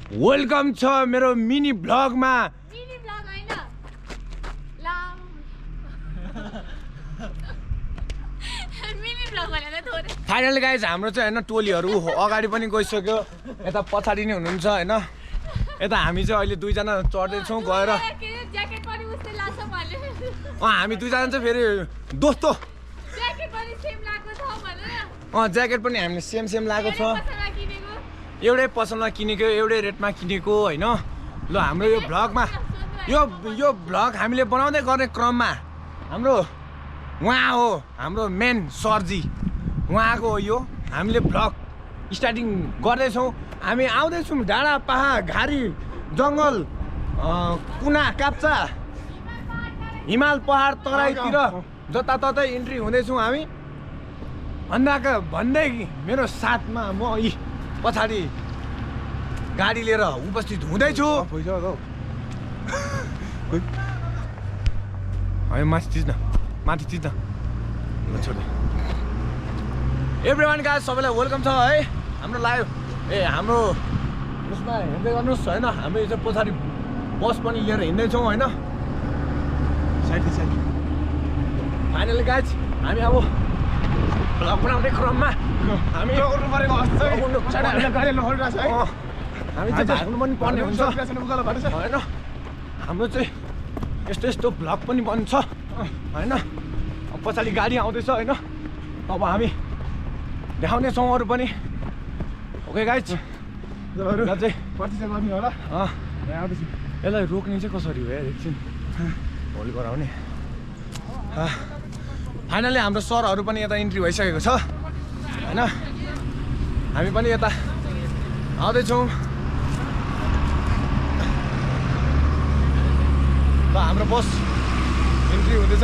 Welcome छ मेरो mini ब्लगमा। Mini blog हैन मिनी ब्लग भने त थोरै। फाइनली गाइज हाम्रो चाहिँ हैन टोलीहरु अगाडि पनि गइसक्यो, यता पछाडी नै हुनुहुन्छ हैन। यता हामी चाहिँ अहिले दुईजना चढ्दै छौं गएर। ज्याकेट पनि उस्तै लाग्छ भने। हामी दुईजना चाहिँ फेरि दोस्तो। ज्याकेट पनि सेम लाग्छ भनेर। ज्याकेट पनि हामीले सेम लागेको छ। पसलमा किनेको। एउटै पसलमा किनेको, एउटै रेटमा किनेको हैन। ल हाम्रो यो भ्लगमा यो भ्लग हामीले बनाउँदै गर्ने क्रममा हाम्रो उहाँ हो हाम्रो मेन सरजी, उहाँको हो यो। हामीले भ्लग स्टार्टिङ गर्दैछौँ। हामी आउँदैछौँ डाँडा पहाड घारी जङ्गल कुना काप्चा हिमाल पहाड तराईतिर जताततै इन्ट्री हुँदैछौँ हामी। भन्दै मेरो साथमा म यी पछाडि गाडी लिएर उपस्थित हुँदैछु। माथि चिज न छोड्दै। एभ्रिवान गाइस सबैलाई वेलकम छ है हाम्रो लाइभ हाम्रो उसमा हेर्दै गर्नुहोस् होइन। हामी चाहिँ पछाडि बस पनि लिएर हिँड्दैछौँ होइन। फाइनली गाइस हामी अब भ्लग बनाउने क्रममा हामी चाहिँ भाग्नु पनि पर्ने हुन्छ होइन। हाम्रो चाहिँ यस्तो भ्लग पनि बन्छ होइन। पछाडि गाडी आउँदैछ होइन। अब हामी देखाउने छौँ अरू पनि। ओके गाइज चाहिँ यसलाई रोक्ने चाहिँ कसरी हो यार एकछिन भोलि गराउने। फाइनली हाम्रो सरहरू पनि यता इन्ट्री भइसकेको छ होइन। हामी पनि यता आउँदैछौँ। ल हाम्रो बस इन्ट्री हुँदैछ।